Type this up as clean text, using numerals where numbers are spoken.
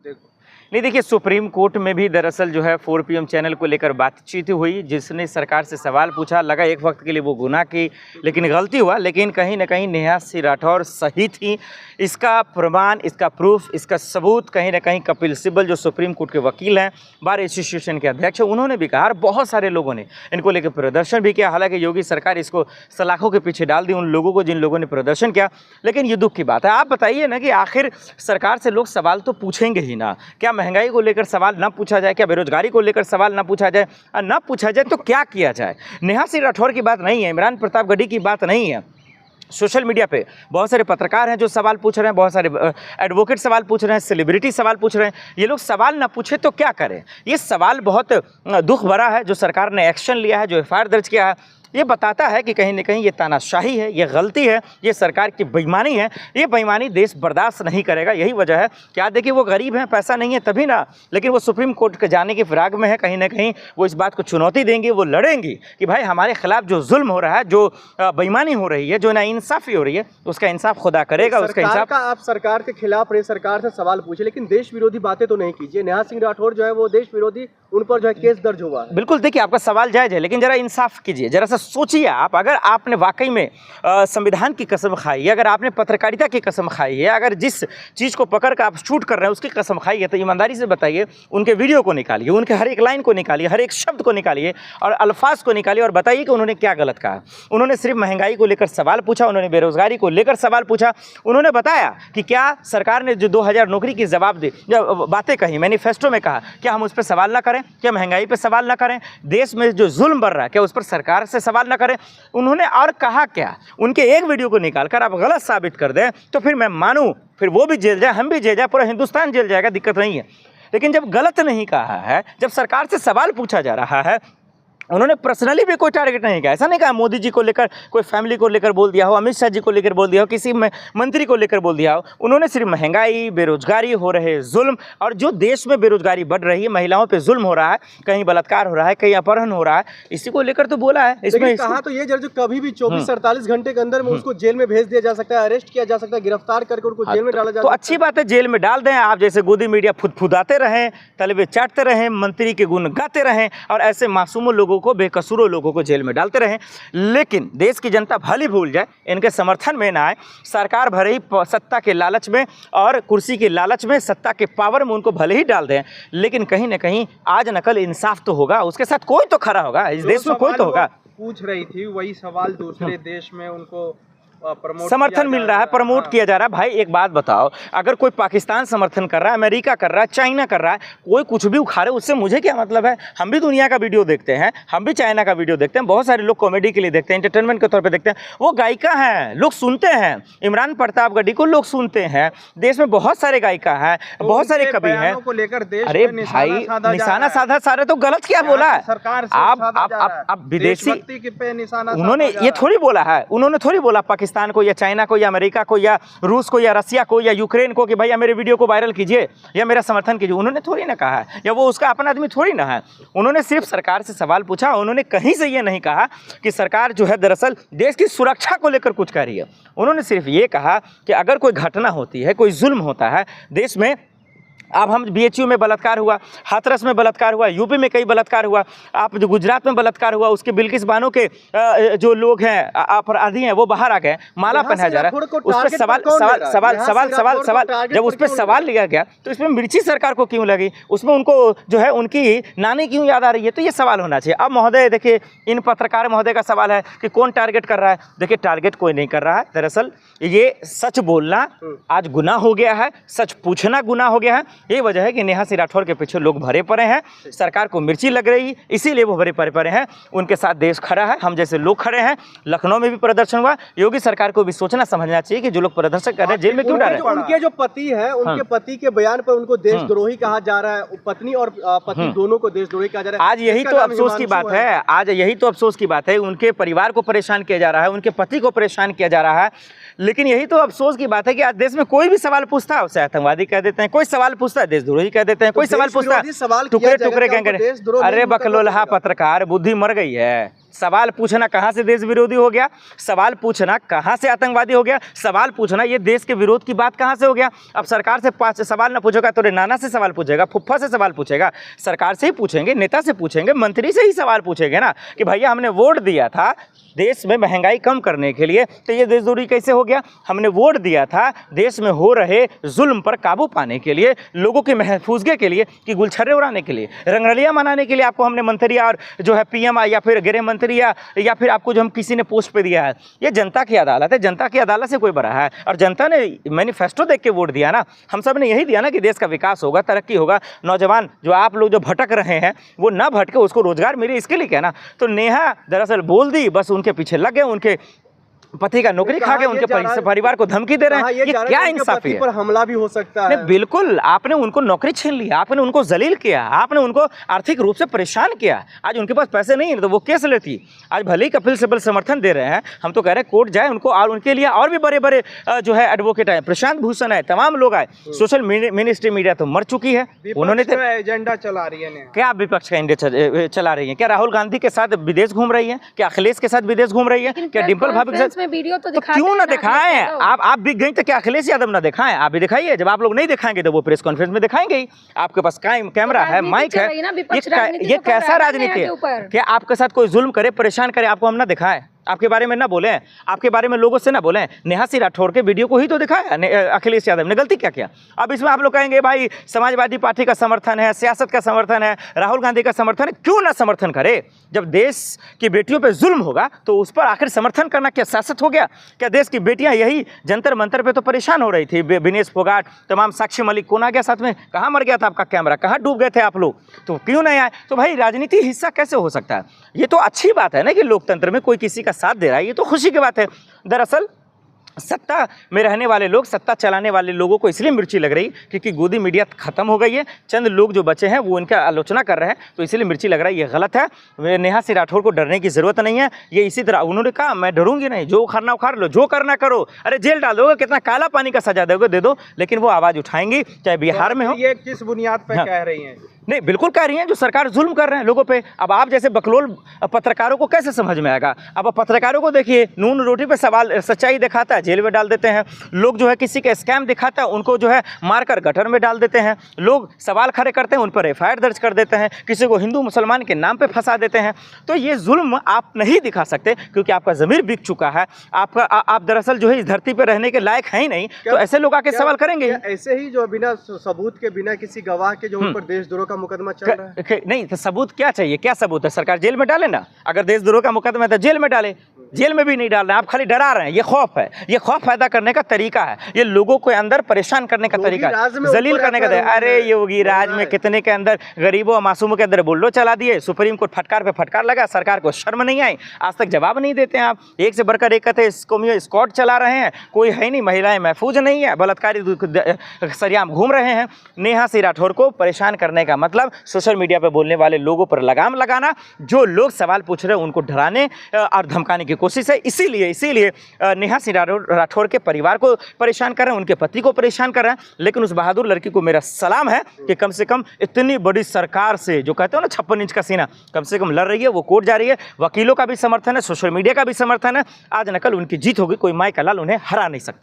देखो नहीं, देखिए सुप्रीम कोर्ट में भी दरअसल जो है 4 PM चैनल को लेकर बातचीत हुई, जिसने सरकार से सवाल पूछा। लगा एक वक्त के लिए वो गुनाह की, लेकिन गलती हुआ, लेकिन कहीं ना कहीं नेहा सिंह राठौर सही थी। इसका प्रमाण, इसका प्रूफ, इसका सबूत कहीं ना कहीं कपिल सिब्बल जो सुप्रीम कोर्ट के वकील हैं, बार एसोसिएशन के अध्यक्ष हैं, उन्होंने भी कहा। और बहुत सारे लोगों ने इनको लेकर प्रदर्शन भी किया। हालांकि योगी सरकार इसको सलाखों के पीछे डाल दी, उन लोगों को जिन लोगों ने प्रदर्शन किया। लेकिन ये दुख की बात है। आप बताइए ना कि आखिर सरकार से लोग सवाल तो पूछेंगे ही ना। क्या महंगाई को लेकर सवाल ना पूछा जाए? क्या बेरोजगारी को लेकर सवाल ना पूछा जाए? और ना पूछा जाए तो क्या किया जाए? नेहा सिंह राठौर की बात नहीं है, इमरान प्रतापगढ़ी की बात नहीं है। सोशल मीडिया पे बहुत सारे पत्रकार हैं जो सवाल पूछ रहे हैं, बहुत सारे एडवोकेट सवाल पूछ रहे हैं, सेलिब्रिटी सवाल पूछ रहे हैं। ये लोग सवाल ना पूछे तो क्या करें? ये सवाल बहुत दुख भरा है। जो सरकार ने एक्शन लिया है, जो FIR दर्ज किया है, ये बताता है कि कहीं ना कहीं ये तानाशाही है, ये गलती है, ये सरकार की बेईमानी है। ये बेईमानी देश बर्दाश्त नहीं करेगा। यही वजह है। क्या देखिए, वो गरीब हैं, पैसा नहीं है तभी ना, लेकिन वो सुप्रीम कोर्ट के जाने की फिराक में है। कहीं ना कहीं वो इस बात को चुनौती देंगी, वो लड़ेंगी कि भाई हमारे खिलाफ जो जुल्म हो रहा है, जो बेईमानी हो रही है, जो नाइंसाफ़ी हो रही है, उसका इंसाफ खुदा करेगा। उसका इंसाफ आप सरकार के खिलाफ रहे, सरकार से सवाल पूछे, लेकिन देश विरोधी बातें तो नहीं कीजिए। नेहा सिंह राठौर जो है वो देश विरोधी, उन पर जो है केस दर्ज हुआ है। बिल्कुल, देखिए आपका सवाल जायज़ है, लेकिन जरा इंसाफ कीजिए, जरा सा सोचिए आप। अगर आपने वाकई में संविधान की कसम खाई है, अगर आपने पत्रकारिता की कसम खाई है, अगर जिस चीज़ को पकड़ कर आप शूट कर रहे हैं उसकी कसम खाई है, तो ईमानदारी से बताइए, उनके वीडियो को निकालिए, उनके हर एक लाइन को निकालिए, हर एक शब्द को निकालिए और अल्फाज को निकालिए और बताइए कि उन्होंने क्या गलत कहा। उन्होंने सिर्फ महंगाई को लेकर सवाल पूछा, उन्होंने बेरोजगारी को लेकर सवाल पूछा, उन्होंने बताया कि क्या सरकार ने जो 2000 नौकरी की बातें कही, मैनिफेस्टो में कहा, क्या हम उस पर सवाल ना करें? क्या महंगाई पर सवाल ना करें? देश में जो जुल्म बढ़ रहा है, क्या उस पर सरकार से सवाल ना करें? उन्होंने और कहा क्या? उनके एक वीडियो को निकालकर आप गलत साबित कर दें तो फिर मैं मानूं, फिर वो भी जेल जाए, हम भी जेल जाए, पूरा हिंदुस्तान जेल जाएगा, दिक्कत नहीं है। लेकिन जब गलत नहीं कहा है, जब सरकार से सवाल पूछा जा रहा है, उन्होंने पर्सनली भी कोई टारगेट नहीं किया। ऐसा नहीं कहा मोदी जी को लेकर, कोई फैमिली को लेकर बोल दिया हो, अमित शाह जी को लेकर बोल दिया हो, किसी मंत्री को लेकर बोल दिया हो। उन्होंने सिर्फ महंगाई, बेरोजगारी, हो रहे जुल्म, और जो देश में बेरोजगारी बढ़ रही है, महिलाओं पे जुल्म हो रहा है, कहीं बलात्कार हो रहा है, कहीं अपहरण हो रहा है, इसी को लेकर तो बोला है। इसमें कहा तो ये जज कभी भी 24-48 घंटे के अंदर में उसको जेल में भेज दिया जा सकता है, अरेस्ट किया जा सकता है, गिरफ्तार करके उनको जेल में डाला जा सकता है। तो अच्छी बात है, जेल में डाल दें। आप जैसे गोदी मीडिया फुदफुदाते रहें, तलबे चाटते रहें, मंत्री के गुण गाते रहें और ऐसे मासूमों लोगों को, बेकसूरों लोगों को जेल में डालते रहें। लेकिन देश की जनता भली भूल जाए, इनके समर्थन में ना आए। सरकार भले ही सत्ता के लालच में और कुर्सी के लालच में, सत्ता के पावर में उनको भले ही डाल दें, लेकिन कहीं ना कहीं आज न कल इंसाफ तो होगा, उसके साथ कोई तो खड़ा होगा, इस देश में कोई तो होगा। पूछ रही थी वही सवाल दूसरे देश में उनको समर्थन मिल रहा है, प्रमोट किया जा रहा है। भाई एक बात बताओ, अगर कोई पाकिस्तान समर्थन कर रहा है, अमेरिका कर रहा है, चाइना कर रहा है, कोई कुछ भी उखाड़े, उससे मुझे क्या मतलब है? हम भी दुनिया का वीडियो देखते हैं, हम भी चाइना का वीडियो देखते हैं, बहुत सारे लोग कॉमेडी के लिए देखते हैं, एंटरटेनमेंट के तौर पे देखते हैं। वो गायिका हैं, लोग सुनते हैं, इमरान प्रतापगढ़ी को लोग सुनते हैं। देश में बहुत सारे गायिका हैं, बहुत सारे कवि हैं। अरे भाई, निशाना साधा सारे तो गलत क्या बोला है? आप विदेशी, उन्होंने ये थोड़ी बोला है, उन्होंने थोड़ी बोला पाकिस्तान को या चाइना को या अमेरिका को या रूस को या रसिया को या यूक्रेन को कि भाई मेरे वीडियो को वायरल कीजिए या मेरा समर्थन कीजिए। उन्होंने थोड़ी ना कहा है, या वो उसका अपना आदमी थोड़ी ना है। उन्होंने सिर्फ सरकार से सवाल पूछा। उन्होंने कहीं से ये नहीं कहा कि सरकार जो है दरअसल देश की सुरक्षा को लेकर कुछ कर रही है। उन्होंने सिर्फ ये कहा कि अगर कोई घटना होती है, कोई जुल्म होता है देश में, अब हम BHU में बलात्कार हुआ, हाथरस में बलात्कार हुआ, यूपी में कई बलात्कार हुआ, आप जो गुजरात में बलात्कार हुआ, उसके बिल्किस बानो के जो लोग हैं, अपराधी हैं, वो बाहर आ गए, माला पहनाया जा रहा है। उस पर सवाल जब उस पर सवाल लिया गया तो इसमें मिर्ची सरकार को क्यों लगी? उसमें उनको जो है उनकी नानी क्यों याद आ रही है? तो ये सवाल होना चाहिए। अब महोदय देखिए, इन पत्रकार महोदय का सवाल है कि कौन टारगेट कर रहा है। देखिए, टारगेट कोई नहीं कर रहा है। दरअसल ये सच बोलना आज गुनाह हो गया है, सच पूछना गुनाह हो गया है। यही वजह है कि नेहा सिंह राठौर के पीछे लोग भरे पड़े हैं, सरकार को मिर्ची लग रही, इसीलिए वो भरे पड़े हैं। उनके साथ देश खड़ा है, हम जैसे लोग खड़े हैं। लखनऊ में भी प्रदर्शन हुआ। योगी सरकार को भी सोचना समझना चाहिए कि जो लोग प्रदर्शन कर रहे हैं जेल में क्यों डाल रहे हैं। उनके जो पति है, उनके पति के बयान पर उनको देशद्रोही कहा जा रहा है, पत्नी और पति दोनों को देशद्रोही कहा जा रहा है। आज यही तो अफसोस की बात है, आज यही तो अफसोस की बात है। उनके परिवार को परेशान किया जा रहा है, उनके पति को परेशान किया जा रहा है। लेकिन यही तो अफसोस की बात है कि आज देश में कोई भी सवाल पूछता है उसे आतंकवादी कह देते हैं, कोई सवाल पूछता है देशद्रोही कह देते हैं, कोई सवाल पूछता है टुकड़े टुकड़े गैंग। अरे बकलोलहा पत्रकार, बुद्धि मर गई है। सवाल पूछना कहाँ से देश विरोधी हो गया, सवाल पूछना कहाँ से आतंकवादी हो गया, सवाल पूछना ये देश के विरोध की बात कहाँ से हो गया। अब सरकार से 5 सवाल ना पूछेगा तो नाना से सवाल पूछेगा, फुफ्फा से सवाल पूछेगा, सरकार से ही पूछेंगे, नेता से पूछेंगे, मंत्री से ही सवाल पूछेंगे ना कि भैया हमने वोट दिया था देश में महंगाई कम करने के लिए, तो ये देशद्रोही कैसे हो गया। हमने वोट दिया था देश में हो रहे जुल्म पर काबू पाने के लिए, लोगों की महफूजगी के लिए, कि गुलछर्रे उड़ाने के लिए, रंगरलियां मनाने के लिए आपको हमने मंत्री और जो है पीएम या फिर गृह मंत्री या फिर आपको जो हम किसी ने पोस्ट पे दिया है। ये जनता की अदालत है, जनता की अदालत से कोई बड़ा है। और जनता ने मैनिफेस्टो देख के वोट दिया ना, हम सब ने यही दिया ना कि देश का विकास होगा, तरक्की होगा, नौजवान जो आप लोग जो भटक रहे हैं वो ना भटके, उसको रोजगार मिले, इसके लिए क्या ना। तो नेहा दरअसल बोल दी, बस उनके पीछे लग गए, उनके पति का नौकरी खा गए, उनके परिवार को धमकी दे रहे हैं। ये क्या इंसाफी है। पर हमला भी हो सकता है। बिल्कुल, आपने उनको नौकरी छीन लिया, आपने उनको जलील किया, आपने उनको आर्थिक रूप से परेशान किया। आज उनके पास पैसे नहीं है तो वो केस लेती। आज भले ही कपिल सिब्बल समर्थन दे रहे हैं, हम तो कह रहे हैं कोर्ट जाए उनको, और उनके लिए और भी बड़े बड़े जो है एडवोकेट आए, प्रशांत भूषण आए, तमाम लोग आए। सोशल मिनिस्ट्री मीडिया तो मर चुकी है, उन्होंने तो एजेंडा चला रही है। क्या विपक्ष का एजेंडा चला रही है? क्या राहुल गांधी के साथ विदेश घूम रही है? क्या अखिलेश के साथ विदेश घूम रही है? क्या डिम्पल भाभी के साथ वीडियो तो क्यों ना दिखाएं? आप भी गई तो क्या अखिलेश यादव ना दिखाएं? आप भी दिखाइए। जब आप लोग नहीं दिखाएंगे तो वो प्रेस कॉन्फ्रेंस में दिखाएंगे ही। आपके पास कैमरा है, माइक है, ये कैसा राजनीति है? क्या आपके साथ कोई जुल्म करे, परेशान करे, आपको हम ना दिखाएं? आपके बारे में ना बोलें, आपके बारे में लोगों से ना बोलें? नेहा सिंह राठौर के वीडियो को ही तो दिखाया अखिलेश यादव ने, गलती क्या किया? अब इसमें आप लोग कहेंगे भाई समाजवादी पार्टी का समर्थन है, सियासत का समर्थन है, राहुल गांधी का समर्थन है। क्यों ना समर्थन करे? जब देश की बेटियों पे जुल्म होगा तो उस पर आखिर समर्थन करना क्या सियासत हो गया? क्या देश की बेटियां यही जंतर मंतर पे तो परेशान हो रही थी? विनेश फोगाट, तमाम साक्षी मलिक, कौन आ गया साथ में? कहाँ मर गया था आपका कैमरा? कहाँ डूब गए थे आप लोग? तो क्यों नहीं आए? तो भाई राजनीति हिस्सा कैसे हो सकता है? ये तो अच्छी बात है ना कि लोकतंत्र में कोई किसी का साथ दे रहा है, ये तो खुशी की बात है। दरअसल सत्ता में रहने वाले लोग, सत्ता चलाने वाले लोगों को इसलिए मिर्ची लग रही क्योंकि गोदी मीडिया खत्म हो गई है, चंद लोग जो बचे हैं वो इनका आलोचना कर रहे हैं, तो इसीलिए मिर्ची लग रहा है। ये गलत है। नेहा सिंह राठौर को डरने की जरूरत नहीं है। ये इसी तरह उन्होंने कहा मैं डरूंगी नहीं, जो उखाड़ना उखाड़ लो, जो करना करो, अरे जेल डाल दोगे, कितना काला पानी का सजा दोगे दे दो, लेकिन वो आवाज़ उठाएंगी, चाहे बिहार में हो। ये किस बुनियाद पर कह रही हैं? नहीं, बिल्कुल कह रही हैं जो सरकार जुल्म कर रहे हैं लोगों पे। अब आप जैसे बकलोल पत्रकारों को कैसे समझ में आएगा? अब पत्रकारों को देखिए, नून रोटी पे सवाल सच्चाई दिखाता है, जेल में डाल देते हैं लोग। जो है किसी का स्कैम दिखाता है, उनको जो है मारकर गटर में डाल देते हैं लोग। सवाल खड़े करते हैं, उन पर FIR दर्ज कर देते हैं, किसी को हिंदू मुसलमान के नाम पे फंसा देते हैं। तो ये जुल्म आप नहीं दिखा सकते क्योंकि आपका ज़मीर बिक चुका है। आप दरअसल जो है इस धरती पर रहने के लायक है ही नहीं। तो ऐसे लोग आके सवाल करेंगे। ऐसे ही जो बिना सबूत के, बिना किसी गवाह के जो उन पर देशद्रोह का मुकदमा चल रहा है। नहीं तो सबूत क्या चाहिए? क्या सबूत है? सरकार जेल में डाले ना। अगर देशद्रोह का मुकदमा है तो जेल में डाले, जेल में भी नहीं डाल रहे हैं आप, खाली डरा रहे हैं। ये खौफ है, ये खौफ पैदा करने का तरीका है, ये लोगों को अंदर परेशान करने का तरीका है, जलील करने का तरीका। अरे योगी राज में कितने के अंदर गरीबों और मासूमों के अंदर बुल्डो चला दिए, सुप्रीम कोर्ट फटकार पे फटकार लगा, सरकार को शर्म नहीं आई, आज तक जवाब नहीं देते हैं आप। एक से बढ़कर एक कहते हैं स्क्वाड चला रहे हैं, कोई है नहीं, महिलाएं महफूज नहीं है, बलात्कारी सरियाम घूम रहे हैं। नेहा सिंह राठौर को परेशान करने का मतलब सोशल मीडिया पर बोलने वाले लोगों पर लगाम लगाना, जो लोग सवाल पूछ रहे हैं उनको डराने और धमकाने की कोशिश है। इसीलिए नेहा सिंह राठौर के परिवार को परेशान कर रहे हैं, उनके पति को परेशान कर रहे हैं। लेकिन उस बहादुर लड़की को मेरा सलाम है कि कम से कम इतनी बड़ी सरकार से, जो कहते हो ना 56 इंच का सीना, कम से कम लड़ रही है, वो कोर्ट जा रही है। वकीलों का भी समर्थन है, सोशल मीडिया का भी समर्थन है। आज न कल उनकी जीत होगी, कोई माई का लाल उन्हें हरा नहीं सकता।